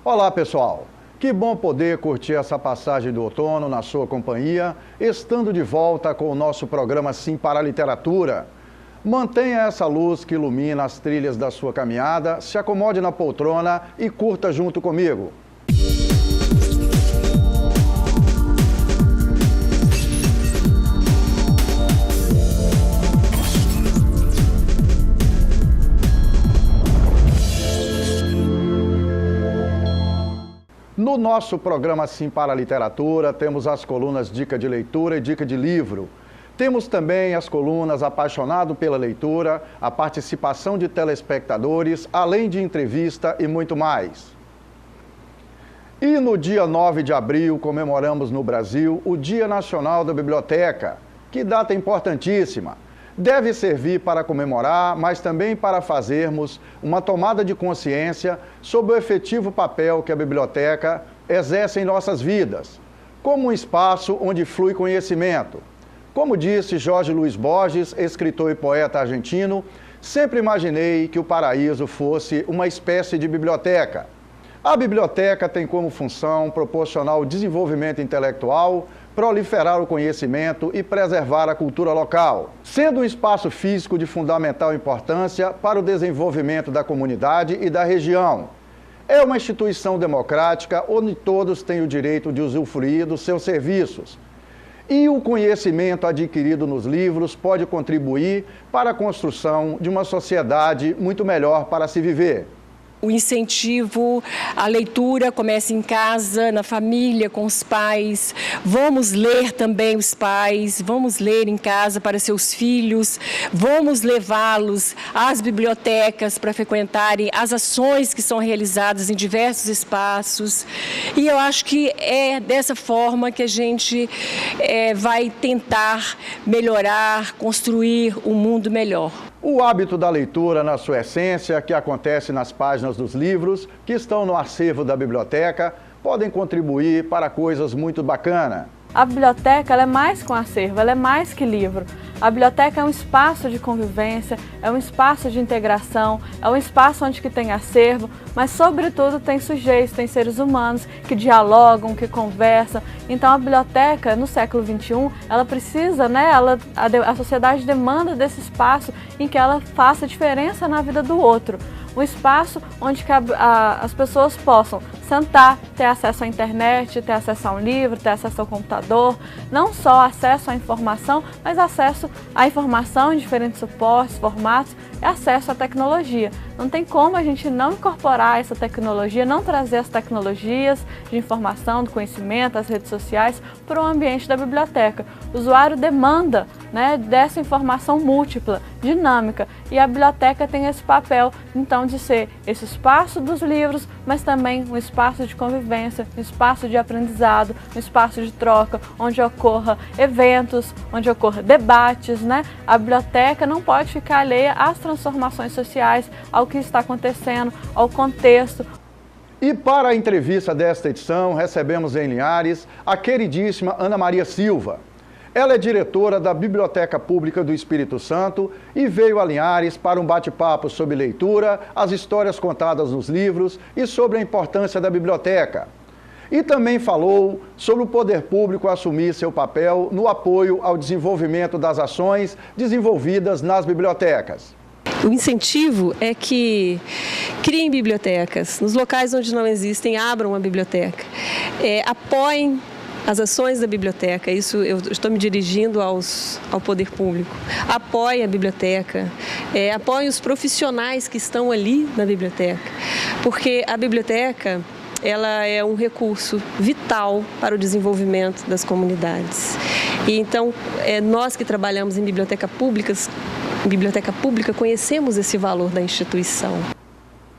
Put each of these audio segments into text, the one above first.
Olá, pessoal! Que bom poder curtir essa passagem do outono na sua companhia, estando de volta com o nosso programa Sim para a Literatura. Mantenha essa luz que ilumina as trilhas da sua caminhada, se acomode na poltrona e curta junto comigo. No nosso programa Sim para a Literatura, temos as colunas Dica de Leitura e Dica de Livro. Temos também as colunas Apaixonado pela Leitura, a participação de telespectadores, além de entrevista e muito mais. E no dia 9 de abril, comemoramos no Brasil o Dia Nacional da Biblioteca. Que data importantíssima! Deve servir para comemorar, mas também para fazermos uma tomada de consciência sobre o efetivo papel que a biblioteca exerce em nossas vidas, como um espaço onde flui conhecimento. Como disse Jorge Luiz Borges, escritor e poeta argentino, sempre imaginei que o paraíso fosse uma espécie de biblioteca. A biblioteca tem como função proporcionar o desenvolvimento intelectual, proliferar o conhecimento e preservar a cultura local, sendo um espaço físico de fundamental importância para o desenvolvimento da comunidade e da região. É uma instituição democrática onde todos têm o direito de usufruir dos seus serviços. E o conhecimento adquirido nos livros pode contribuir para a construção de uma sociedade muito melhor para se viver. O incentivo à leitura começa em casa, na família, com os pais. Vamos ler também os pais, vamos ler em casa para seus filhos, vamos levá-los às bibliotecas para frequentarem as ações que são realizadas em diversos espaços. E eu acho que é dessa forma que a gente vai tentar melhorar, construir um mundo melhor. O hábito da leitura na sua essência, que acontece nas páginas dos livros, que estão no acervo da biblioteca, podem contribuir para coisas muito bacanas. A biblioteca ela é mais que um acervo, ela é mais que livro. A biblioteca é um espaço de convivência, é um espaço de integração, é um espaço onde que tem acervo, mas sobretudo tem sujeitos, tem seres humanos que dialogam, que conversam. Então a biblioteca no século XXI, ela precisa, a sociedade demanda desse espaço em que ela faça diferença na vida do outro. Um espaço onde as pessoas possam sentar, ter acesso à internet, ter acesso a um livro, ter acesso ao computador, não só acesso à informação, mas acesso à informação em diferentes suportes, formatos e acesso à tecnologia. Não tem como a gente não incorporar essa tecnologia, não trazer as tecnologias de informação, do conhecimento, as redes sociais para o ambiente da biblioteca. O usuário demanda dessa informação múltipla, dinâmica, e a biblioteca tem esse papel, então, de ser esse espaço dos livros, mas também um espaço de convivência, um espaço de aprendizado, um espaço de troca, onde ocorra eventos, onde ocorra debates. A biblioteca não pode ficar alheia às transformações sociais, ao que está acontecendo, ao contexto. E para a entrevista desta edição, recebemos em Linhares a queridíssima Ana Maria Silva. Ela é diretora da Biblioteca Pública do Espírito Santo e veio a Linhares para um bate-papo sobre leitura, as histórias contadas nos livros e sobre a importância da biblioteca. E também falou sobre o poder público assumir seu papel no apoio ao desenvolvimento das ações desenvolvidas nas bibliotecas. O incentivo é que criem bibliotecas. Nos locais onde não existem, abram uma biblioteca. Apoiem as ações da biblioteca, isso eu estou me dirigindo ao poder público. Apoie a biblioteca, apoie os profissionais que estão ali na biblioteca, porque a biblioteca ela é um recurso vital para o desenvolvimento das comunidades. E então, nós que trabalhamos em biblioteca pública, conhecemos esse valor da instituição.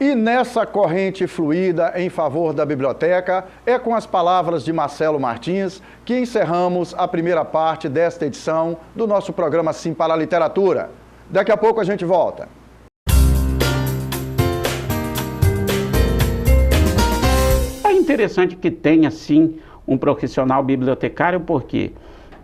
E nessa corrente fluida em favor da biblioteca, é com as palavras de Marcelo Martins que encerramos a primeira parte desta edição do nosso programa Sim para a Literatura. Daqui a pouco a gente volta. É interessante que tenha, sim, um profissional bibliotecário, porque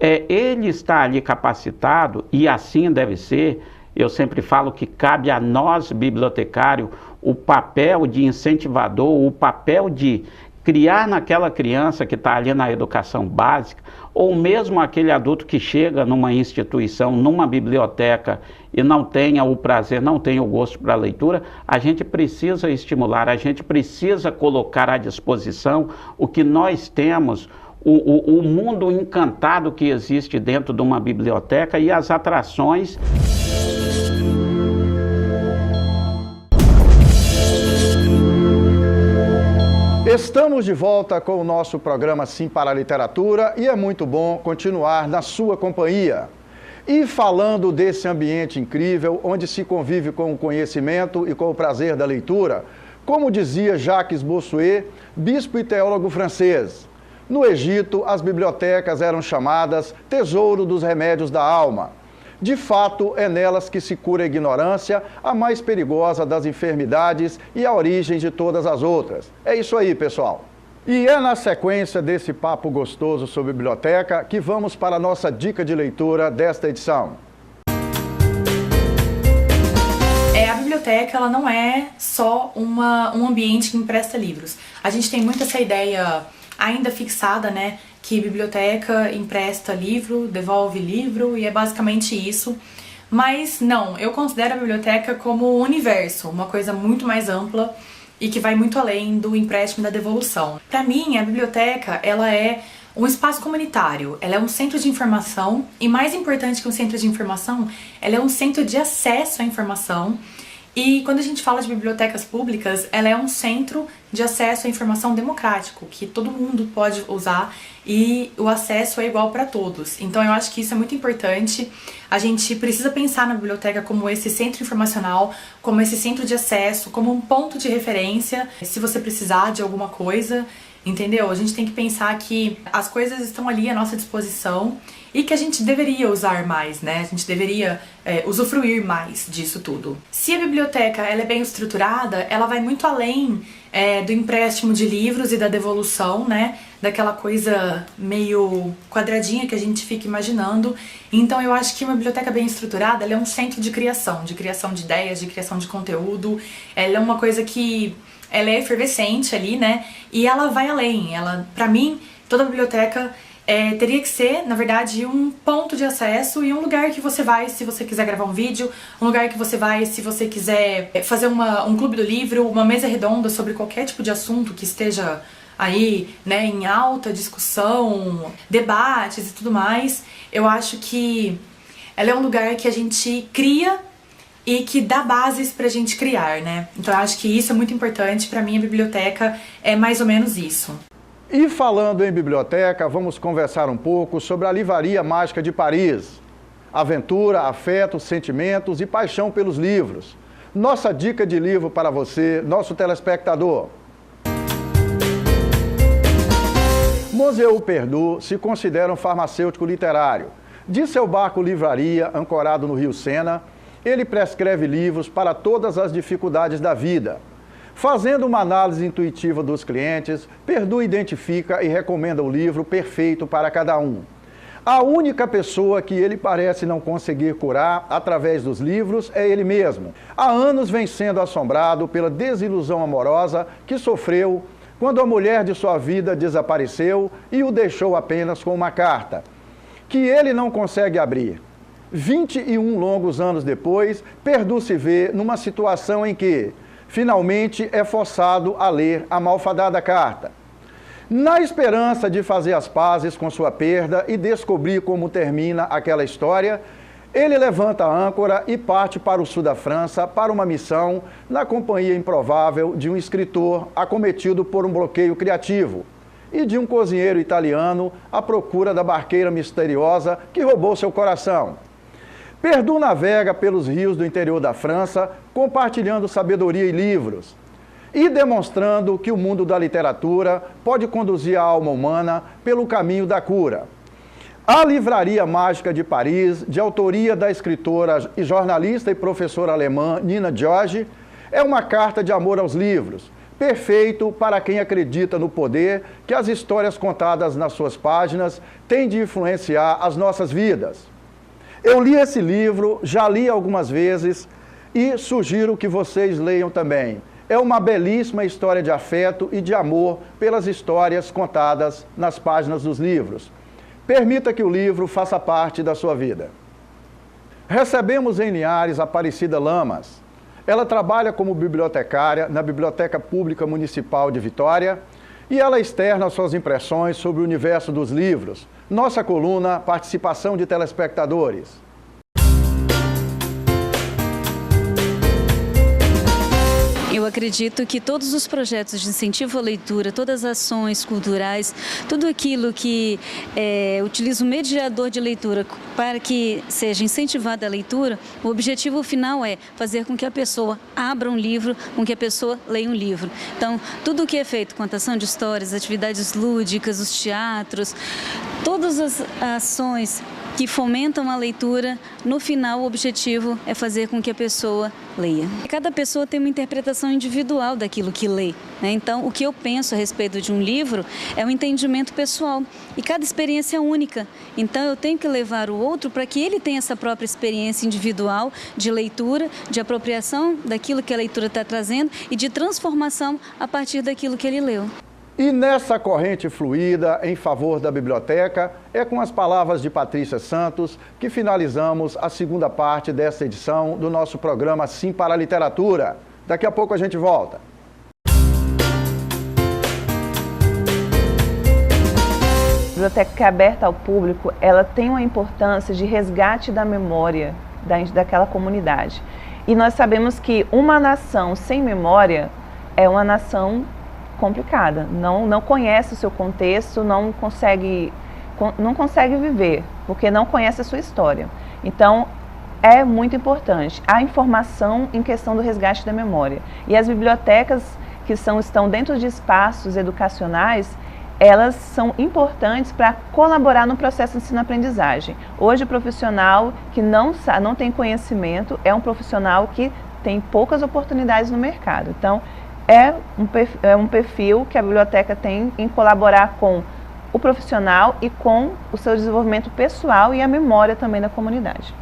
ele está ali capacitado, e assim deve ser, Eu sempre falo que cabe a nós, bibliotecário, o papel de incentivador, o papel de criar naquela criança que está ali na educação básica, ou mesmo aquele adulto que chega numa instituição, numa biblioteca e não tenha o prazer, não tenha o gosto para a leitura, a gente precisa estimular, a gente precisa colocar à disposição o que nós temos, o mundo encantado que existe dentro de uma biblioteca e as atrações. Estamos de volta com o nosso programa Sim para a Literatura e é muito bom continuar na sua companhia. E falando desse ambiente incrível, onde se convive com o conhecimento e com o prazer da leitura, como dizia Jacques Bossuet, bispo e teólogo francês, no Egito as bibliotecas eram chamadas tesouro dos remédios da alma. De fato, é nelas que se cura a ignorância, a mais perigosa das enfermidades e a origem de todas as outras. É isso aí, pessoal. E é na sequência desse papo gostoso sobre biblioteca que vamos para a nossa dica de leitura desta edição. A biblioteca ela não é só um ambiente que empresta livros. A gente tem muito essa ideia ainda fixada, né? Que biblioteca empresta livro, devolve livro e é basicamente isso. Mas não, eu considero a biblioteca como um universo, uma coisa muito mais ampla e que vai muito além do empréstimo e da devolução. Para mim, a biblioteca ela é um espaço comunitário, ela é um centro de informação e mais importante que um centro de informação, ela é um centro de acesso à informação. E quando a gente fala de bibliotecas públicas, ela é um centro de acesso à informação democrático, que todo mundo pode usar e o acesso é igual para todos. Então eu acho que isso é muito importante. A gente precisa pensar na biblioteca como esse centro informacional, como esse centro de acesso, como um ponto de referência, se você precisar de alguma coisa, entendeu? A gente tem que pensar que as coisas estão ali à nossa disposição e que a gente deveria usar mais, né? A gente deveria usufruir mais disso tudo. Se a biblioteca ela é bem estruturada, ela vai muito além do empréstimo de livros e da devolução, né? Daquela coisa meio quadradinha que a gente fica imaginando. Então eu acho que uma biblioteca bem estruturada, ela é um centro de criação de ideias, de criação de conteúdo. Ela é uma coisa que ela é efervescente ali, né? E ela vai além. Pra mim, toda biblioteca teria que ser, na verdade, um ponto de acesso e um lugar que você vai se você quiser gravar um vídeo, um lugar que você vai se você quiser fazer um clube do livro, uma mesa redonda sobre qualquer tipo de assunto que esteja aí, né, em alta discussão, debates e tudo mais. Eu acho que ela é um lugar que a gente cria e que dá bases pra gente criar, né? Então eu acho que isso é muito importante. Pra mim a biblioteca é mais ou menos isso. E falando em biblioteca, vamos conversar um pouco sobre a Livraria Mágica de Paris. Aventura, afeto, sentimentos e paixão pelos livros. Nossa dica de livro para você, nosso telespectador. Museu Perdu se considera um farmacêutico literário. De seu barco livraria, ancorado no Rio Sena, ele prescreve livros para todas as dificuldades da vida. Fazendo uma análise intuitiva dos clientes, Perdu identifica e recomenda o livro perfeito para cada um. A única pessoa que ele parece não conseguir curar através dos livros é ele mesmo. Há anos vem sendo assombrado pela desilusão amorosa que sofreu quando a mulher de sua vida desapareceu e o deixou apenas com uma carta, que ele não consegue abrir. 21 longos anos depois, Perdu se vê numa situação em que finalmente é forçado a ler a malfadada carta. Na esperança de fazer as pazes com sua perda e descobrir como termina aquela história, ele levanta a âncora e parte para o sul da França para uma missão na companhia improvável de um escritor acometido por um bloqueio criativo e de um cozinheiro italiano à procura da barqueira misteriosa que roubou seu coração. Perdu navega pelos rios do interior da França, compartilhando sabedoria e livros, e demonstrando que o mundo da literatura pode conduzir a alma humana pelo caminho da cura. A Livraria Mágica de Paris, de autoria da escritora e jornalista e professora alemã Nina George, é uma carta de amor aos livros, perfeito para quem acredita no poder que as histórias contadas nas suas páginas têm de influenciar as nossas vidas. Eu li esse livro, já li algumas vezes e sugiro que vocês leiam também. É uma belíssima história de afeto e de amor pelas histórias contadas nas páginas dos livros. Permita que o livro faça parte da sua vida. Recebemos em Linhares Aparecida Lamas. Ela trabalha como bibliotecária na Biblioteca Pública Municipal de Vitória e ela externa suas impressões sobre o universo dos livros. Nossa coluna Participação de Telespectadores. Eu acredito que todos os projetos de incentivo à leitura, todas as ações culturais, tudo aquilo que utiliza o mediador de leitura para que seja incentivada a leitura, o objetivo final é fazer com que a pessoa abra um livro, com que a pessoa leia um livro. Então, tudo o que é feito, contação de histórias, atividades lúdicas, os teatros, todas as ações que fomentam a leitura, no final o objetivo é fazer com que a pessoa leia. Cada pessoa tem uma interpretação individual daquilo que lê, né? Então, o que eu penso a respeito de um livro é um entendimento pessoal e cada experiência é única. Então, eu tenho que levar o outro para que ele tenha essa própria experiência individual de leitura, de apropriação daquilo que a leitura está trazendo e de transformação a partir daquilo que ele leu. E nessa corrente fluida em favor da biblioteca, é com as palavras de Patrícia Santos que finalizamos a segunda parte desta edição do nosso programa Sim para a Literatura. Daqui a pouco a gente volta. A biblioteca que é aberta ao público, ela tem uma importância de resgate da memória daquela comunidade. E nós sabemos que uma nação sem memória é uma nação complicada, não conhece o seu contexto, não consegue viver, porque não conhece a sua história. Então, é muito importante a informação em questão do resgate da memória. E as bibliotecas que estão dentro de espaços educacionais, elas são importantes para colaborar no processo de ensino-aprendizagem. Hoje, o profissional que não tem conhecimento é um profissional que tem poucas oportunidades no mercado. Então, é um perfil que a biblioteca tem em colaborar com o profissional e com o seu desenvolvimento pessoal e a memória também da comunidade.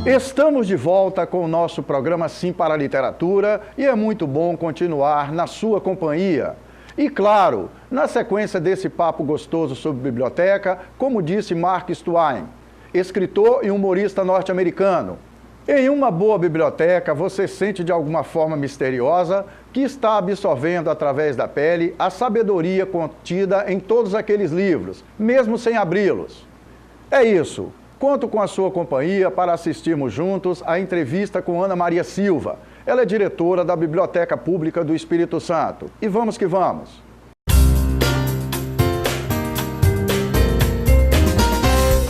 Estamos de volta com o nosso programa Sim para a Literatura e é muito bom continuar na sua companhia. E claro, na sequência desse papo gostoso sobre biblioteca, como disse Mark Twain, escritor e humorista norte-americano. Em uma boa biblioteca, você sente de alguma forma misteriosa que está absorvendo através da pele a sabedoria contida em todos aqueles livros, mesmo sem abri-los. É isso. Conto com a sua companhia para assistirmos juntos a entrevista com Ana Maria Silva. Ela é diretora da Biblioteca Pública do Espírito Santo. E vamos que vamos!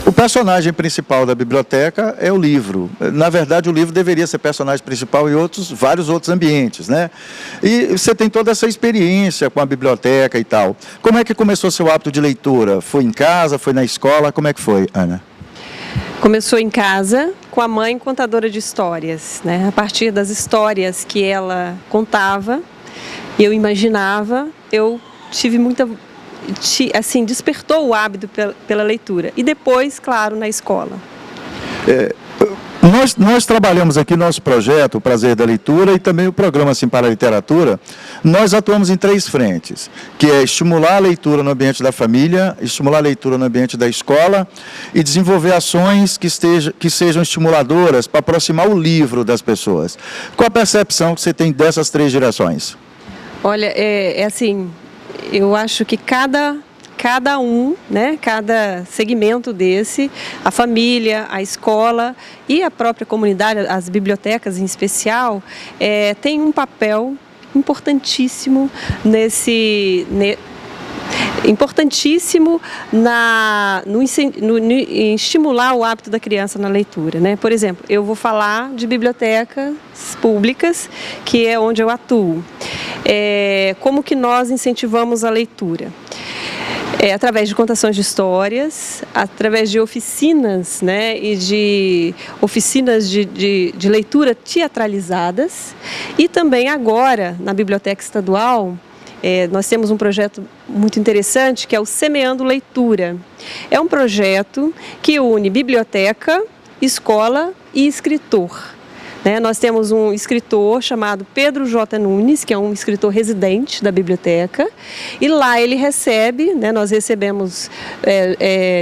O personagem principal da biblioteca é o livro. Na verdade, o livro deveria ser personagem principal em vários outros ambientes, né? E você tem toda essa experiência com a biblioteca e tal. Como é que começou seu hábito de leitura? Foi em casa, foi na escola? Como é que foi, Ana? Começou em casa, com a mãe contadora de histórias, né? A partir das histórias que ela contava, eu imaginava, eu tive muita... assim, despertou o hábito pela leitura. E depois, claro, na escola. Nós trabalhamos aqui nosso projeto, o Prazer da Leitura, e também o programa Sim para a Literatura. Nós atuamos em 3 frentes, que é estimular a leitura no ambiente da família, estimular a leitura no ambiente da escola e desenvolver ações que sejam estimuladoras para aproximar o livro das pessoas. Qual a percepção que você tem dessas 3 direções? Olha, é assim... Eu acho que cada um, né, cada segmento desse, a família, a escola e a própria comunidade, as bibliotecas em especial, tem um papel importantíssimo em estimular o hábito da criança na leitura, né? Por exemplo, eu vou falar de bibliotecas públicas, que é onde eu atuo. Como que nós incentivamos a leitura? Através de contações de histórias, através de oficinas, né, e de oficinas de leitura teatralizadas, e também agora, na Biblioteca Estadual, nós temos um projeto muito interessante que é o Semeando Leitura. É um projeto que une biblioteca, escola e escritor. Nós temos um escritor chamado Pedro J. Nunes, que é um escritor residente da biblioteca, e lá ele recebe, nós recebemos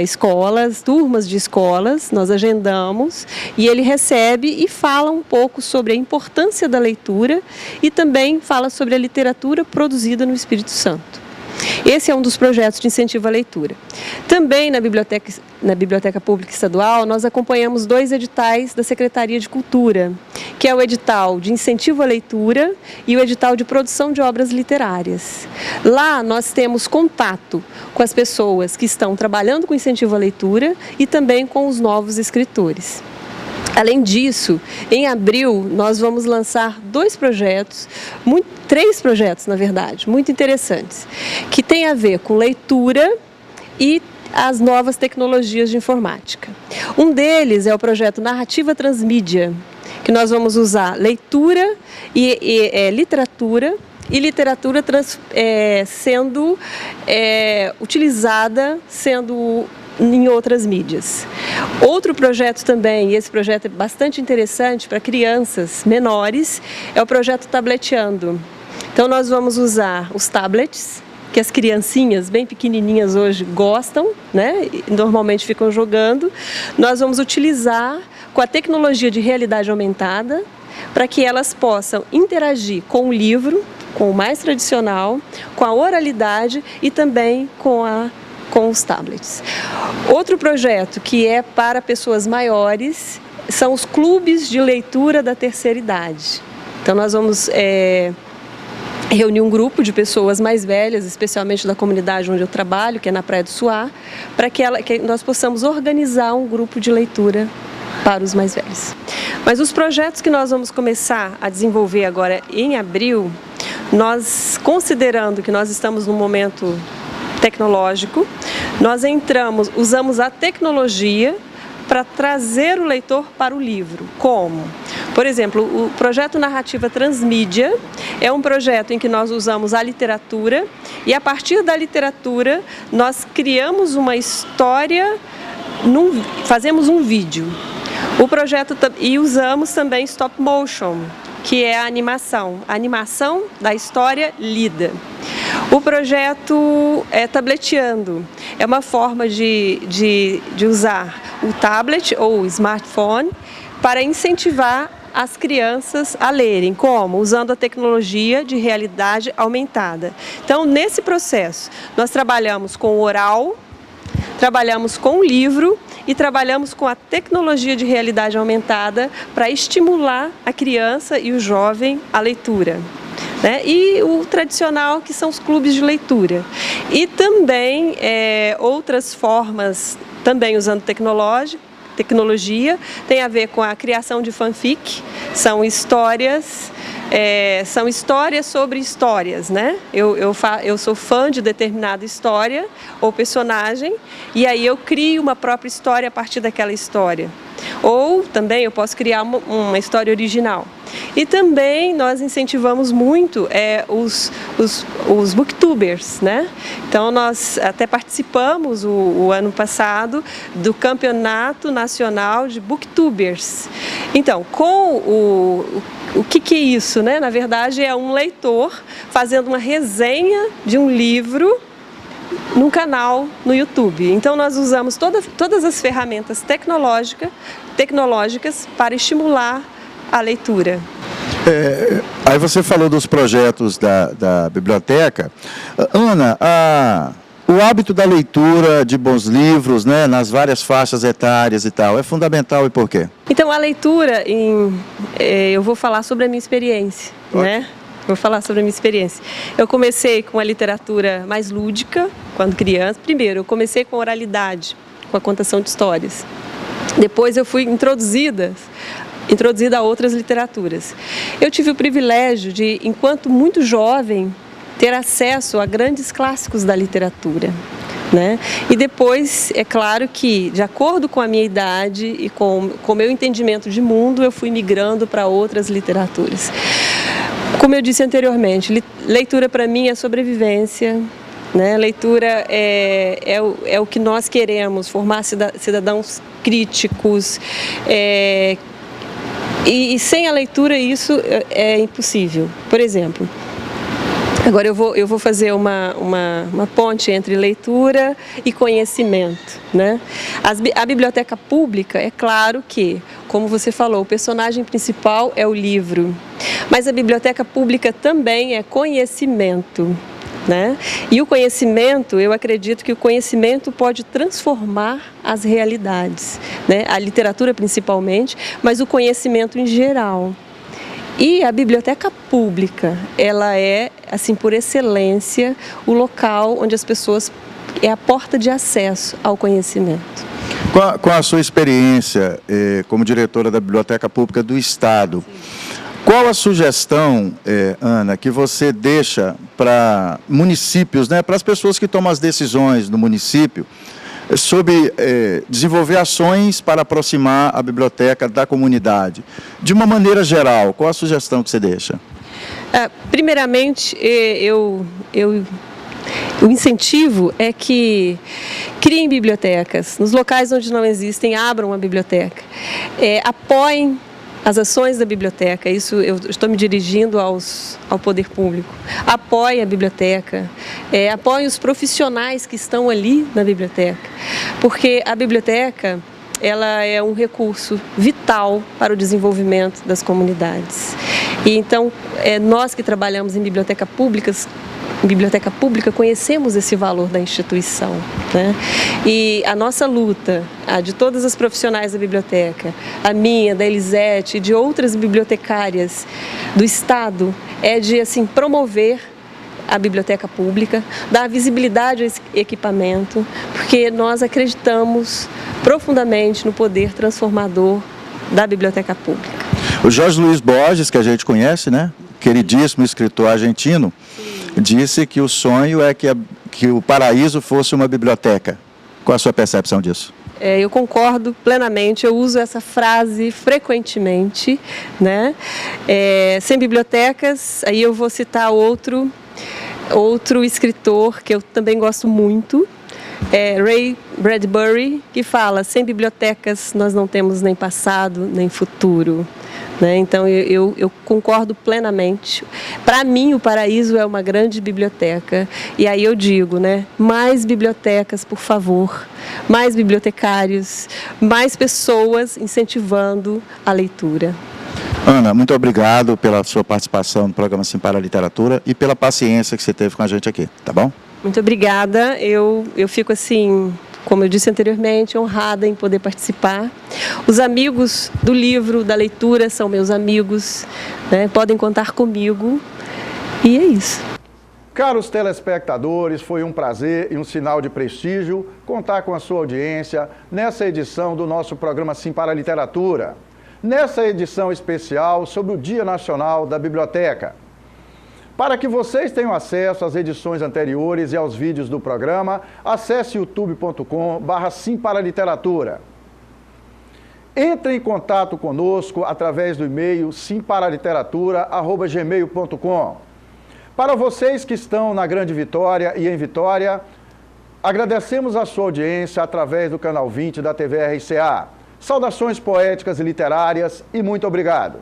escolas, turmas de escolas, nós agendamos, e ele recebe e fala um pouco sobre a importância da leitura e também fala sobre a literatura produzida no Espírito Santo. Esse é um dos projetos de incentivo à leitura. Também na Biblioteca Pública Estadual, nós acompanhamos 2 editais da Secretaria de Cultura, que é o edital de incentivo à leitura e o edital de produção de obras literárias. Lá nós temos contato com as pessoas que estão trabalhando com incentivo à leitura e também com os novos escritores. Além disso, em abril, nós vamos lançar 3 projetos, na verdade, muito interessantes, que têm a ver com leitura e as novas tecnologias de informática. Um deles é o projeto Narrativa Transmídia, que nós vamos usar leitura e literatura, e literatura sendo utilizada, sendo em outras mídias. Outro projeto também, e esse projeto é bastante interessante para crianças menores, é o projeto Tableteando. Então nós vamos usar os tablets, que as criancinhas bem pequenininhas hoje gostam, e normalmente ficam jogando. Nós vamos utilizar com a tecnologia de realidade aumentada para que elas possam interagir com o livro, com o mais tradicional, com a oralidade e também com os tablets. Outro projeto que é para pessoas maiores são os clubes de leitura da terceira idade. Então nós vamos reunir um grupo de pessoas mais velhas, especialmente da comunidade onde eu trabalho, que é na Praia do Suá, para que nós possamos organizar um grupo de leitura para os mais velhos. Mas os projetos que nós vamos começar a desenvolver agora em abril, nós, considerando que nós estamos num momento tecnológico, nós usamos a tecnologia para trazer o leitor para o livro. Como? Por exemplo, o projeto Narrativa Transmídia é um projeto em que nós usamos a literatura e a partir da literatura nós criamos uma história, fazemos um vídeo. E usamos também stop motion, que é a animação da história lida. O projeto é Tableteando, é uma forma de usar o tablet ou o smartphone para incentivar as crianças a lerem. Como? Usando a tecnologia de realidade aumentada. Então, nesse processo, nós trabalhamos com o oral, trabalhamos com o livro e trabalhamos com a tecnologia de realidade aumentada para estimular a criança e o jovem à leitura. E o tradicional, que são os clubes de leitura. E também outras formas, também usando tecnologia, tem a ver com a criação de fanfic, são histórias sobre histórias, Eu sou fã de determinada história ou personagem e aí eu crio uma própria história a partir daquela história. Ou também eu posso criar uma história original. E também nós incentivamos muito os booktubers, Então nós até participamos o ano passado do Campeonato Nacional de Booktubers. Então, o que é isso, Na verdade é um leitor fazendo uma resenha de um livro num canal no YouTube. Então nós usamos todas as ferramentas tecnológicas para estimular a leitura. Aí você falou dos projetos da biblioteca. Ana, o hábito da leitura de bons livros, nas várias faixas etárias e tal, é fundamental e por quê? Então a leitura, eu vou falar sobre a minha experiência, Vou falar sobre a minha experiência. Eu comecei com a literatura mais lúdica, quando criança. Primeiro, eu comecei com oralidade, com a contação de histórias. Depois eu fui introduzida a outras literaturas. Eu tive o privilégio de, enquanto muito jovem, ter acesso a grandes clássicos da literatura. E depois, é claro que, de acordo com a minha idade e com o meu entendimento de mundo, eu fui migrando para outras literaturas. Como eu disse anteriormente, leitura para mim é sobrevivência, né? Leitura é o que nós queremos, formar cidadãos críticos, e sem a leitura isso é impossível. Por exemplo, agora eu vou fazer uma ponte entre leitura e conhecimento, né? A biblioteca pública, é claro que, como você falou, o personagem principal é o livro, mas a biblioteca pública também é conhecimento, né? E o conhecimento, eu acredito que o conhecimento pode transformar as realidades, né? A literatura principalmente, mas o conhecimento em geral. E a biblioteca pública, ela é, assim, por excelência, o local onde as pessoas, é a porta de acesso ao conhecimento. Com a sua experiência como diretora da Biblioteca Pública do Estado, qual a sugestão, Ana, que você deixa para municípios, né, para as pessoas que tomam as decisões no município, sobre desenvolver ações para aproximar a biblioteca da comunidade? De uma maneira geral, qual a sugestão que você deixa? Primeiramente, o incentivo é que criem bibliotecas. Nos locais onde não existem, abram uma biblioteca. Apoiem as ações da biblioteca, isso eu estou me dirigindo ao poder público. Apoie a biblioteca, apoie os profissionais que estão ali na biblioteca, porque a biblioteca, ela é um recurso vital para o desenvolvimento das comunidades. E então, nós que trabalhamos em biblioteca pública, conhecemos esse valor da instituição, né? E a nossa luta, a de todas as profissionais da biblioteca, a minha, da Elisete e de outras bibliotecárias do Estado, é de, assim, promover a biblioteca pública, dar visibilidade a esse equipamento, porque nós acreditamos profundamente no poder transformador da biblioteca pública. O Jorge Luiz Borges, que a gente conhece, né? Queridíssimo escritor argentino, disse que o sonho é que o paraíso fosse uma biblioteca. Qual a sua percepção disso? Eu concordo plenamente, eu uso essa frase frequentemente, né? Sem bibliotecas, aí eu vou citar outro escritor que eu também gosto muito, Ray Bradbury, que fala: sem bibliotecas nós não temos nem passado nem futuro. Né? Então eu concordo plenamente. Para mim o paraíso é uma grande biblioteca, e aí eu digo, né, mais bibliotecas, por favor, mais bibliotecários, mais pessoas incentivando a leitura. Ana, muito obrigado pela sua participação no programa Simpara Literatura e pela paciência que você teve com a gente aqui, tá bom? Muito obrigada, eu fico assim, como eu disse anteriormente, honrada em poder participar. Os amigos do livro, da leitura, são meus amigos, né? Podem contar comigo, e é isso. Caros telespectadores, foi um prazer e um sinal de prestígio contar com a sua audiência nessa edição do nosso programa Simpara Literatura, nessa edição especial sobre o Dia Nacional da Biblioteca. Para que vocês tenham acesso às edições anteriores e aos vídeos do programa, acesse youtube.com/simparaliteratura. Entre em contato conosco através do e-mail simparaliteratura@gmail.com. Para vocês que estão na Grande Vitória e em Vitória, agradecemos a sua audiência através do canal 20 da TV RCA. Saudações poéticas e literárias e muito obrigado.